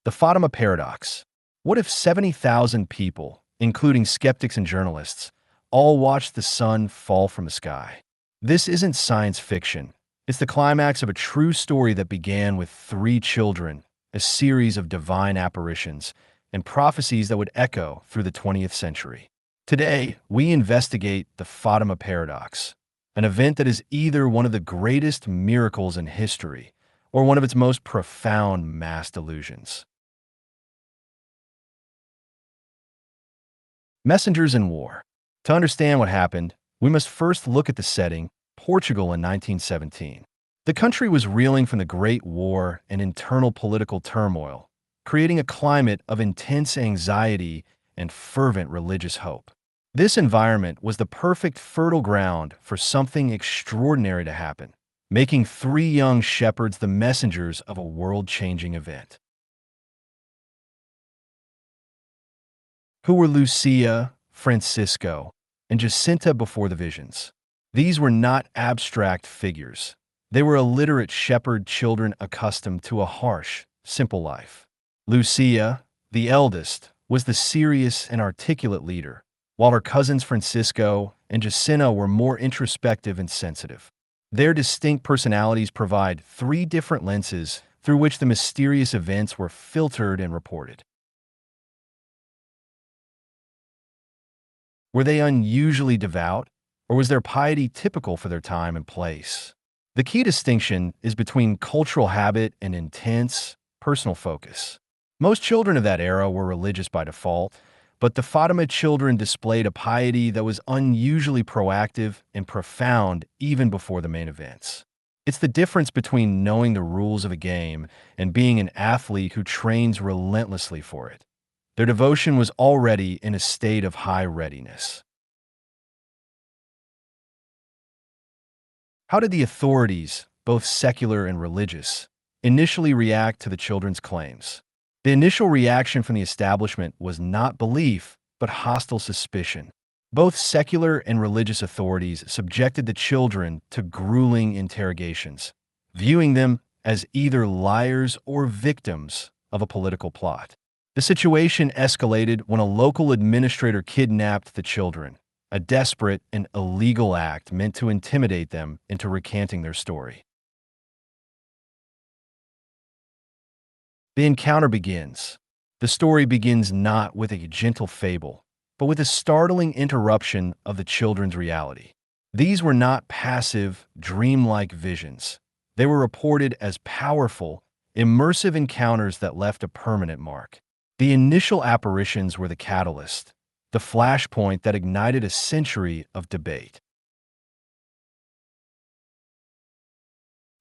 The Fátima Paradox. What if 70,000 people, including skeptics and journalists, all watched the sun fall from the sky? This isn't science fiction. It's the climax of a true story that began with three children, a series of divine apparitions, and prophecies that would echo through the 20th century. Today, we investigate the Fátima Paradox, an event that is either one of the greatest miracles in history or one of its most profound mass delusions. Messengers in war. To understand what happened, we must first look at the setting, Portugal in 1917. The country was reeling from the Great War and internal political turmoil, creating a climate of intense anxiety and fervent religious hope. This environment was the perfect fertile ground for something extraordinary to happen, making three young shepherds the messengers of a world-changing event. Who were Lucia, Francisco, and Jacinta before the visions? These were not abstract figures. They were illiterate shepherd children accustomed to a harsh, simple life. Lucia, the eldest, was the serious and articulate leader, while her cousins Francisco and Jacinta were more introspective and sensitive. Their distinct personalities provide three different lenses through which the mysterious events were filtered and reported. Were they unusually devout, or was their piety typical for their time and place? The key distinction is between cultural habit and intense, personal focus. Most children of that era were religious by default, but the Fátima children displayed a piety that was unusually proactive and profound even before the main events. It's the difference between knowing the rules of a game and being an athlete who trains relentlessly for it. Their devotion was already in a state of high readiness. How did the authorities, both secular and religious, initially react to the children's claims? The initial reaction from the establishment was not belief, but hostile suspicion. Both secular and religious authorities subjected the children to grueling interrogations, viewing them as either liars or victims of a political plot. The situation escalated when a local administrator kidnapped the children, a desperate and illegal act meant to intimidate them into recanting their story. The encounter begins. The story begins not with a gentle fable, but with a startling interruption of the children's reality. These were not passive, dreamlike visions. They were reported as powerful, immersive encounters that left a permanent mark. The initial apparitions were the catalyst, the flashpoint that ignited a century of debate.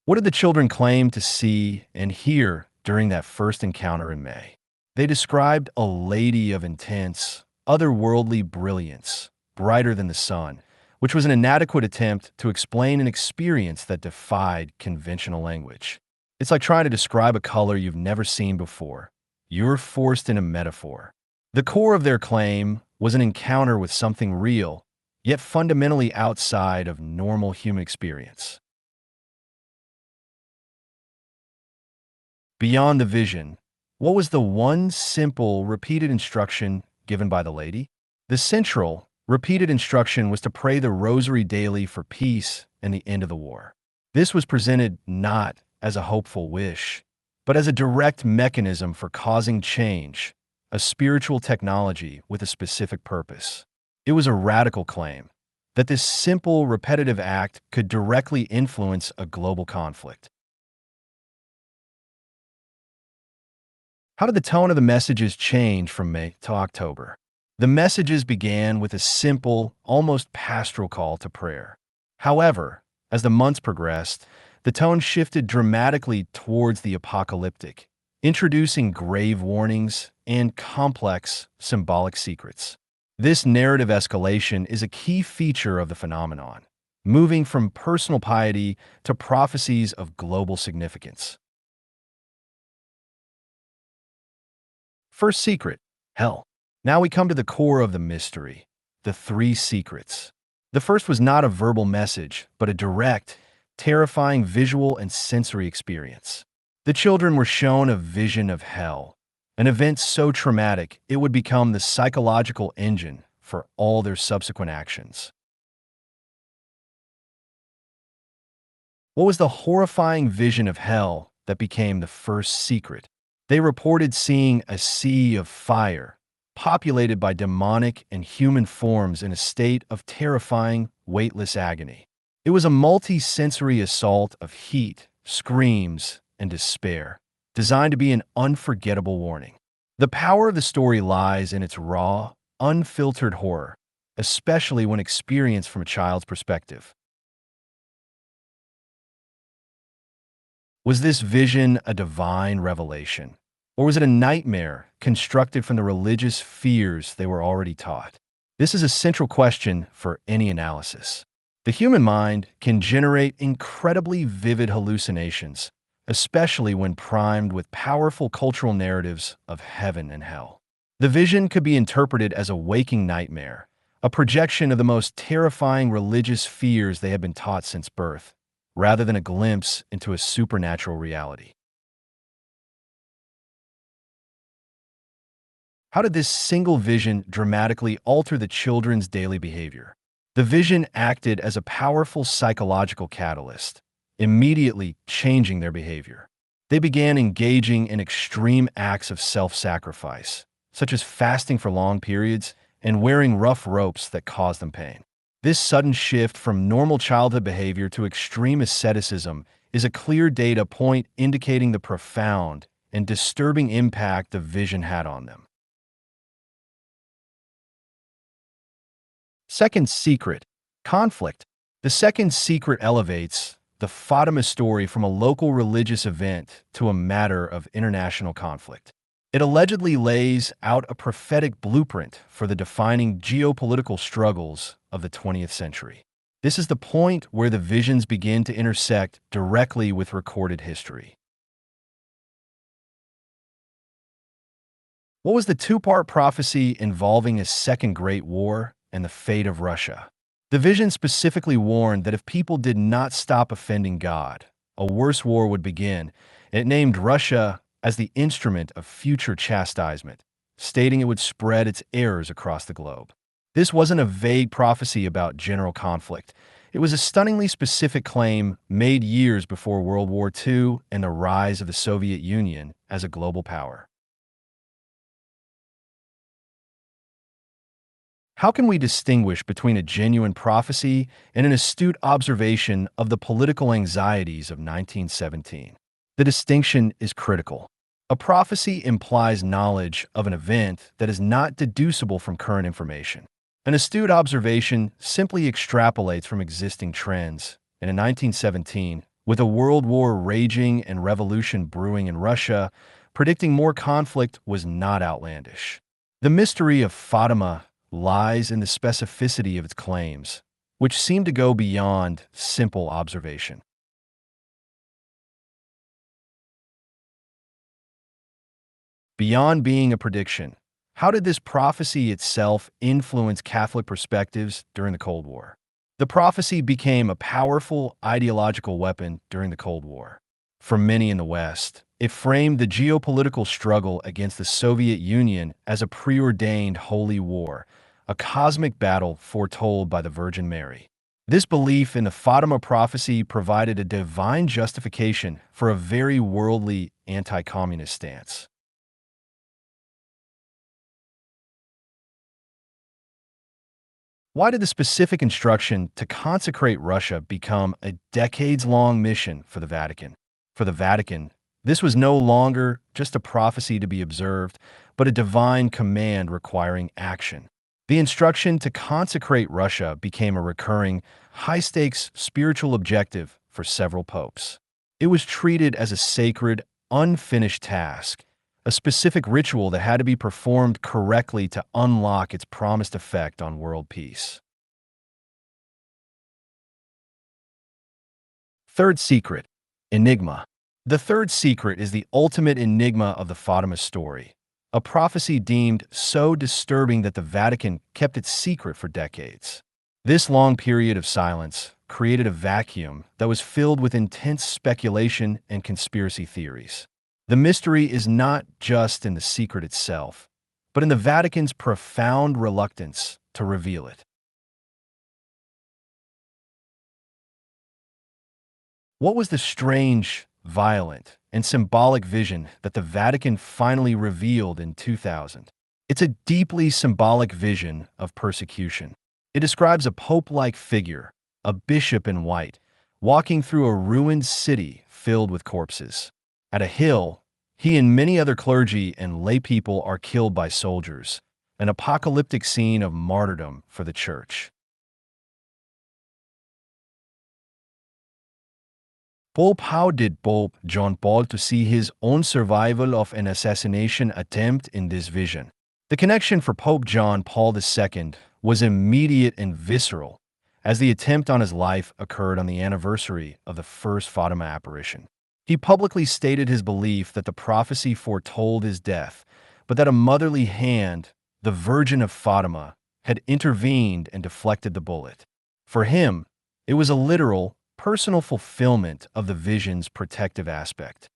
What did the children claim to see and hear during that first encounter in May? They described a lady of intense, otherworldly brilliance, brighter than the sun, which was an inadequate attempt to explain an experience that defied conventional language. It's like trying to describe a color you've never seen before. You're forced in a metaphor. The core of their claim was an encounter with something real, yet fundamentally outside of normal human experience. Beyond the vision, what was the one simple, repeated instruction given by the lady? The central, repeated instruction was to pray the rosary daily for peace and the end of the war. This was presented not as a hopeful wish, but as a direct mechanism for causing change, a spiritual technology with a specific purpose. It was a radical claim that this simple, repetitive act could directly influence a global conflict. How did the tone of the messages change from May to October? The messages began with a simple, almost pastoral call to prayer. However, as the months progressed, the tone shifted dramatically towards the apocalyptic, introducing grave warnings and complex, symbolic secrets. This narrative escalation is a key feature of the phenomenon, moving from personal piety to prophecies of global significance. First secret, hell. Now we come to the core of the mystery, the three secrets. The first was not a verbal message, but a direct, terrifying visual and sensory experience. The children were shown a vision of hell, An event so traumatic it would become the psychological engine for all their subsequent actions. What was the horrifying vision of hell that became the first secret? They reported seeing a sea of fire, populated by demonic and human forms in a state of terrifying, weightless agony. It was a multi-sensory assault of heat, screams, and despair, designed to be an unforgettable warning. The power of the story lies in its raw, unfiltered horror, especially when experienced from a child's perspective. Was this vision a divine revelation? Or was it a nightmare constructed from the religious fears they were already taught? This is a central question for any analysis. The human mind can generate incredibly vivid hallucinations, especially when primed with powerful cultural narratives of heaven and hell. The vision could be interpreted as a waking nightmare, a projection of the most terrifying religious fears they had been taught since birth, rather than a glimpse into a supernatural reality. How did this single vision dramatically alter the children's daily behavior? The vision acted as a powerful psychological catalyst, immediately changing their behavior. They began engaging in extreme acts of self-sacrifice, such as fasting for long periods and wearing rough ropes that caused them pain. This sudden shift from normal childhood behavior to extreme asceticism is a clear data point indicating the profound and disturbing impact the vision had on them. Second secret, conflict. The second secret elevates the Fatima story from a local religious event to a matter of international conflict. It allegedly lays out a prophetic blueprint for the defining geopolitical struggles of the 20th century. This is the point where the visions begin to intersect directly with recorded history. What was the two-part prophecy involving a second Great War and the fate of Russia? The vision specifically warned that if people did not stop offending God, a worse war would begin. It named Russia as the instrument of future chastisement, stating it would spread its errors across the globe. This wasn't a vague prophecy about general conflict. It was a stunningly specific claim made years before World War II and the rise of the Soviet Union as a global power. How can we distinguish between a genuine prophecy and an astute observation of the political anxieties of 1917? The distinction is critical. A prophecy implies knowledge of an event that is not deducible from current information. An astute observation simply extrapolates from existing trends. And in 1917, with a world war raging and revolution brewing in Russia, predicting more conflict was not outlandish. The mystery of Fatima lies in the specificity of its claims, which seem to go beyond simple observation. Beyond being a prediction, how did this prophecy itself influence Catholic perspectives during the Cold War? The prophecy became a powerful ideological weapon during the Cold War. For many in the West, it framed the geopolitical struggle against the Soviet Union as a preordained holy war, a cosmic battle foretold by the Virgin Mary. This belief in the Fatima prophecy provided a divine justification for a very worldly anti-communist stance. Why did the specific instruction to consecrate Russia become a decades-long mission for the Vatican? For the Vatican, this was no longer just a prophecy to be observed, but a divine command requiring action. The instruction to consecrate Russia became a recurring, high-stakes spiritual objective for several popes. It was treated as a sacred, unfinished task, a specific ritual that had to be performed correctly to unlock its promised effect on world peace. Third secret, enigma. The third secret is the ultimate enigma of the Fatima story, a prophecy deemed so disturbing that the Vatican kept it secret for decades. This long period of silence created a vacuum that was filled with intense speculation and conspiracy theories. The mystery is not just in the secret itself, but in the Vatican's profound reluctance to reveal it. What was the strange, violent, and symbolic vision that the Vatican finally revealed in 2000? It's a deeply symbolic vision of persecution. It describes a pope-like figure, a bishop in white, walking through a ruined city filled with corpses. At a hill, he and many other clergy and laypeople are killed by soldiers, an apocalyptic scene of martyrdom for the church. Pope How did Pope John Paul to see his own survival of an assassination attempt in this vision? The connection for Pope John Paul II was immediate and visceral, as the attempt on his life occurred on the anniversary of the first Fatima apparition. He publicly stated his belief that the prophecy foretold his death, but that a motherly hand, the Virgin of Fatima, had intervened and deflected the bullet. For him, it was a literal, personal fulfillment of the vision's protective aspect.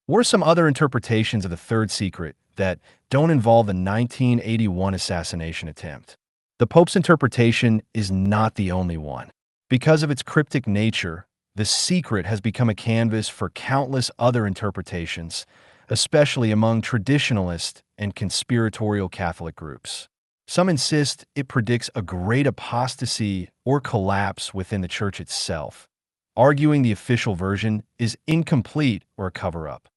What are some other interpretations of the third secret that don't involve the 1981 assassination attempt? The Pope's interpretation is not the only one. Because of its cryptic nature, the secret has become a canvas for countless other interpretations, especially among traditionalist and conspiratorial Catholic groups. Some insist it predicts a great apostasy or collapse within the Church itself, arguing the official version is incomplete or a cover-up.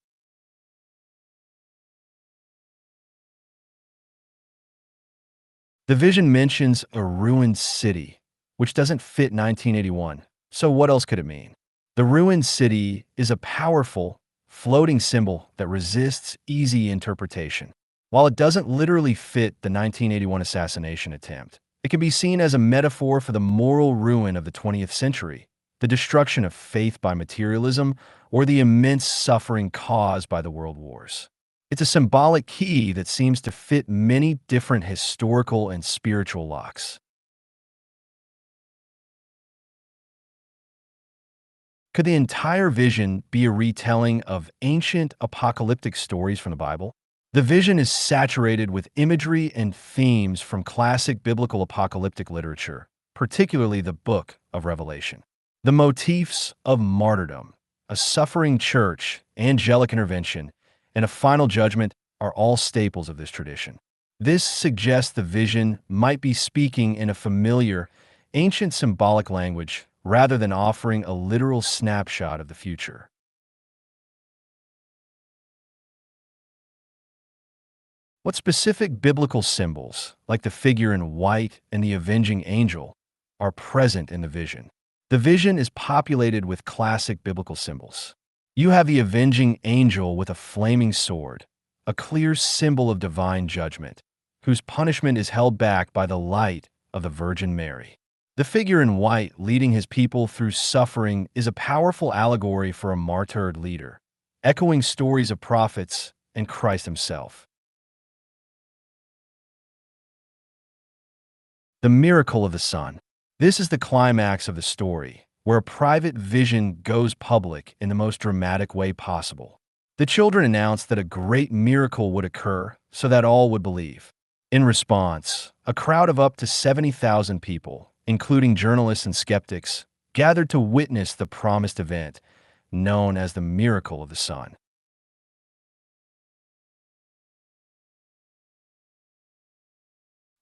The vision mentions a ruined city, which doesn't fit 1981, so what else could it mean? The ruined city is a powerful, floating symbol that resists easy interpretation. While it doesn't literally fit the 1981 assassination attempt, it can be seen as a metaphor for the moral ruin of the 20th century, the destruction of faith by materialism, or the immense suffering caused by the world wars. It's a symbolic key that seems to fit many different historical and spiritual locks. Could the entire vision be a retelling of ancient apocalyptic stories from the Bible? The vision is saturated with imagery and themes from classic biblical apocalyptic literature, particularly the Book of Revelation. The motifs of martyrdom, a suffering church, angelic intervention, and a final judgment are all staples of this tradition. This suggests the vision might be speaking in a familiar, ancient symbolic language rather than offering a literal snapshot of the future. What specific biblical symbols, like the figure in white and the avenging angel, are present in the vision? The vision is populated with classic biblical symbols. You have the avenging angel with a flaming sword, a clear symbol of divine judgment, whose punishment is held back by the light of the Virgin Mary. The figure in white leading his people through suffering is a powerful allegory for a martyred leader, echoing stories of prophets and Christ himself. The miracle of the Son. This is the climax of the story, where a private vision goes public in the most dramatic way possible. The children announced that a great miracle would occur so that all would believe. In response, a crowd of up to 70,000 people, including journalists and skeptics, gathered to witness the promised event, known as the miracle of the Son.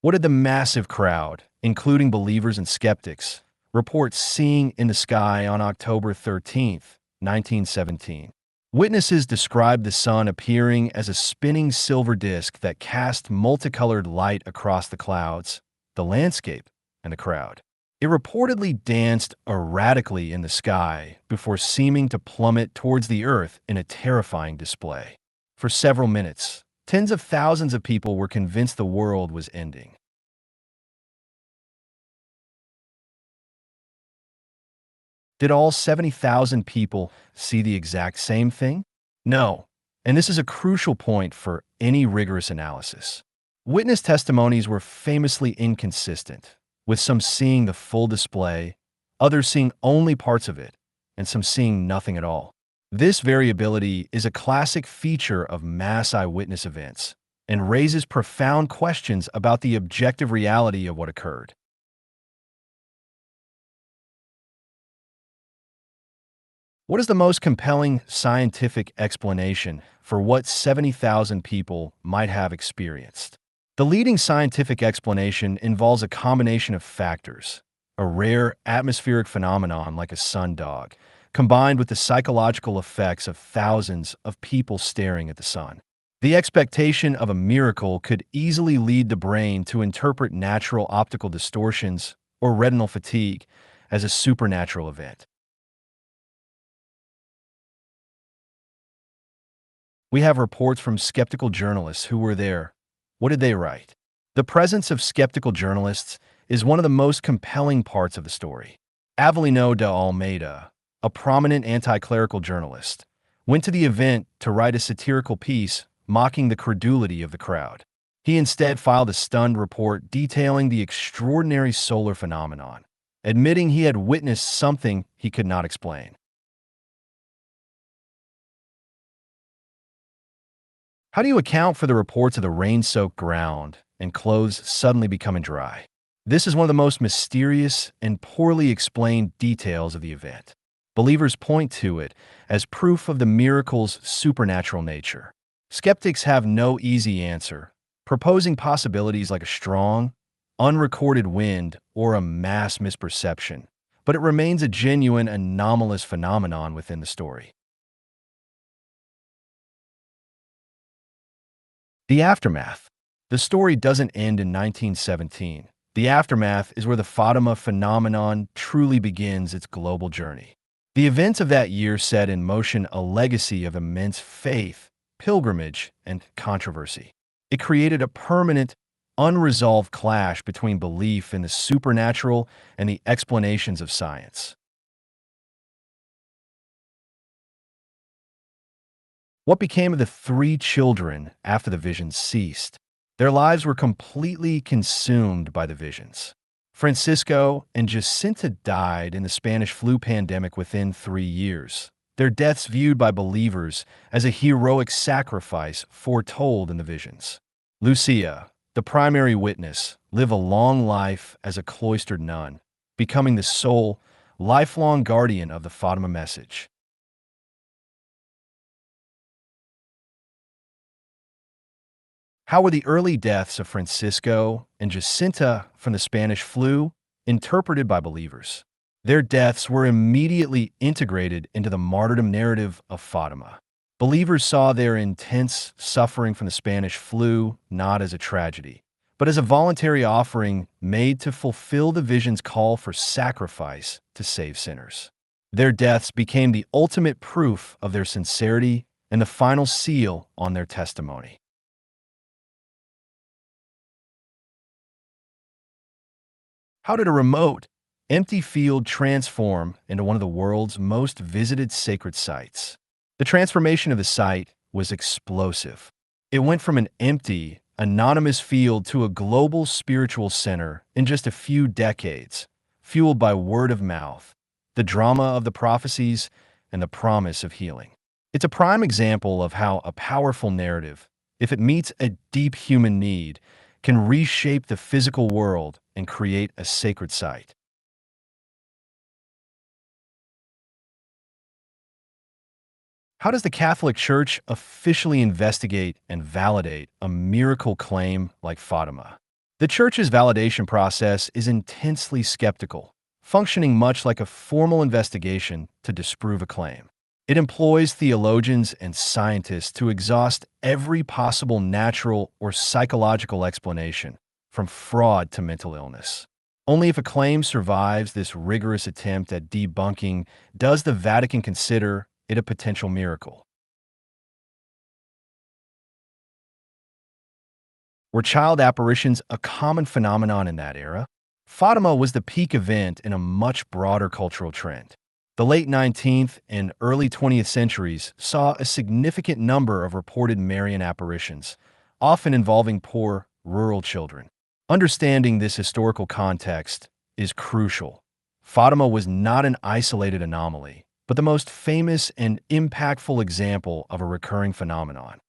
What did the massive crowd, including believers and skeptics, report seeing in the sky on October 13, 1917? Witnesses described the sun appearing as a spinning silver disk that cast multicolored light across the clouds, the landscape, and the crowd. It reportedly danced erratically in the sky before seeming to plummet towards the earth in a terrifying display. For several minutes, tens of thousands of people were convinced the world was ending. Did all 70,000 people see the exact same thing? No, and this is a crucial point for any rigorous analysis. Witness testimonies were famously inconsistent, with some seeing the full display, others seeing only parts of it, and some seeing nothing at all. This variability is a classic feature of mass eyewitness events and raises profound questions about the objective reality of what occurred. What is the most compelling scientific explanation for what 70,000 people might have experienced? The leading scientific explanation involves a combination of factors: a rare atmospheric phenomenon like a sundog, combined with the psychological effects of thousands of people staring at the sun. The expectation of a miracle could easily lead the brain to interpret natural optical distortions or retinal fatigue as a supernatural event. We have reports from skeptical journalists who were there. What did they write? The presence of skeptical journalists is one of the most compelling parts of the story. Avelino de Almeida, a prominent anti-clerical journalist, went to the event to write a satirical piece mocking the credulity of the crowd. He instead filed a stunned report detailing the extraordinary solar phenomenon, admitting he had witnessed something he could not explain. How do you account for the reports of the rain-soaked ground and clothes suddenly becoming dry? This is one of the most mysterious and poorly explained details of the event. Believers point to it as proof of the miracle's supernatural nature. Skeptics have no easy answer, proposing possibilities like a strong, unrecorded wind or a mass misperception, but it remains a genuine anomalous phenomenon within the story. The aftermath. The story doesn't end in 1917. The aftermath is where the Fatima phenomenon truly begins its global journey. The events of that year set in motion a legacy of immense faith, pilgrimage, and controversy. It created a permanent, unresolved clash between belief in the supernatural and the explanations of science. What became of the three children after the visions ceased? Their lives were completely consumed by the visions. Francisco and Jacinta died in the Spanish flu pandemic within 3 years, their deaths viewed by believers as a heroic sacrifice foretold in the visions. Lucia, the primary witness, lived a long life as a cloistered nun, becoming the sole, lifelong guardian of the Fatima message. How were the early deaths of Francisco and Jacinta from the Spanish flu interpreted by believers? Their deaths were immediately integrated into the martyrdom narrative of Fatima. Believers saw their intense suffering from the Spanish flu not as a tragedy, but as a voluntary offering made to fulfill the vision's call for sacrifice to save sinners. Their deaths became the ultimate proof of their sincerity and the final seal on their testimony. How did a remote, empty field transform into one of the world's most visited sacred sites? The transformation of the site was explosive. It went from an empty, anonymous field to a global spiritual center in just a few decades, fueled by word of mouth, the drama of the prophecies, and the promise of healing. It's a prime example of how a powerful narrative, if it meets a deep human need, can reshape the physical world and create a sacred site. How does the Catholic Church officially investigate and validate a miracle claim like Fatima? The Church's validation process is intensely skeptical, functioning much like a formal investigation to disprove a claim. It employs theologians and scientists to exhaust every possible natural or psychological explanation, from fraud to mental illness. Only if a claim survives this rigorous attempt at debunking does the Vatican consider it a potential miracle. Were child apparitions a common phenomenon in that era? Fatima was the peak event in a much broader cultural trend. The late 19th and early 20th centuries saw a significant number of reported Marian apparitions, often involving poor, rural children. Understanding this historical context is crucial. Fatima was not an isolated anomaly, but the most famous and impactful example of a recurring phenomenon.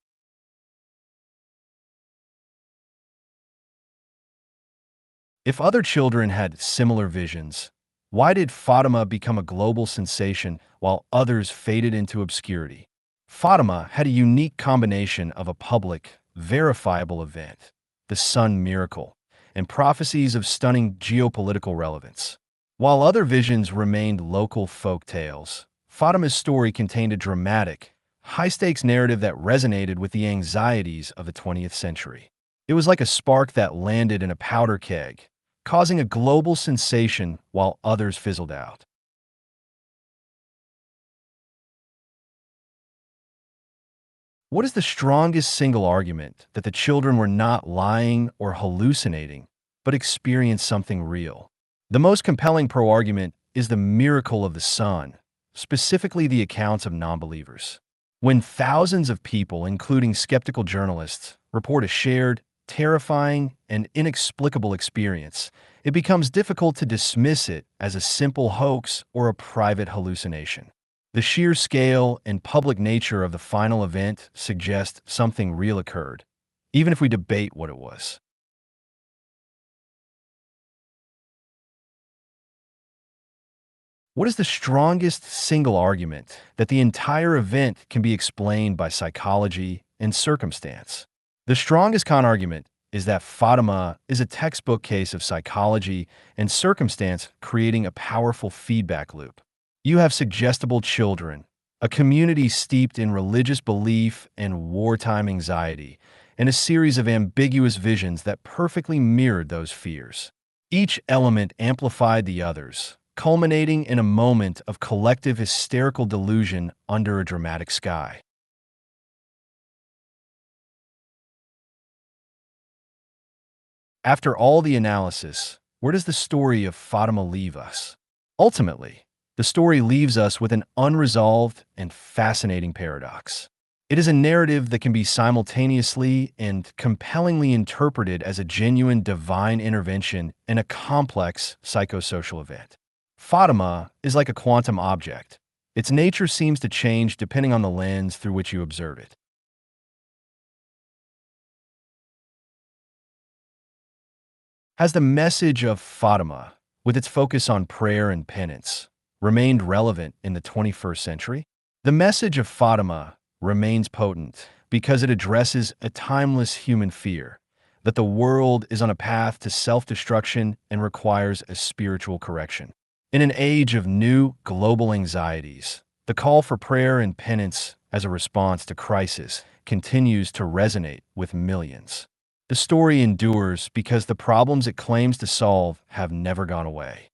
If other children had similar visions, why did Fatima become a global sensation while others faded into obscurity? Fatima had a unique combination of a public, verifiable event, the sun miracle, and prophecies of stunning geopolitical relevance. While other visions remained local folk tales, Fatima's story contained a dramatic, high-stakes narrative that resonated with the anxieties of the 20th century. It was like a spark that landed in a powder keg, causing a global sensation while others fizzled out. What is the strongest single argument that the children were not lying or hallucinating, but experienced something real? The most compelling pro-argument is the miracle of the sun, specifically the accounts of non-believers. When thousands of people, including skeptical journalists, report a shared, terrifying, and inexplicable experience, it becomes difficult to dismiss it as a simple hoax or a private hallucination. The sheer scale and public nature of the final event suggest something real occurred, even if we debate what it was. What is the strongest single argument that the entire event can be explained by psychology and circumstance? The strongest argument is that Fatima is a textbook case of psychology and circumstance creating a powerful feedback loop. You have suggestible children, a community steeped in religious belief and wartime anxiety, and a series of ambiguous visions that perfectly mirrored those fears. Each element amplified the others, culminating in a moment of collective hysterical delusion under a dramatic sky. After all the analysis, where does the story of Fatima leave us? Ultimately, the story leaves us with an unresolved and fascinating paradox. It is a narrative that can be simultaneously and compellingly interpreted as a genuine divine intervention in a complex psychosocial event. Fatima is like a quantum object. Its nature seems to change depending on the lens through which you observe it. Has the message of Fatima, with its focus on prayer and penance, remained relevant in the 21st century? The message of Fatima remains potent because it addresses a timeless human fear that the world is on a path to self-destruction and requires a spiritual correction. In an age of new global anxieties, the call for prayer and penance as a response to crisis continues to resonate with millions. The story endures because the problems it claims to solve have never gone away.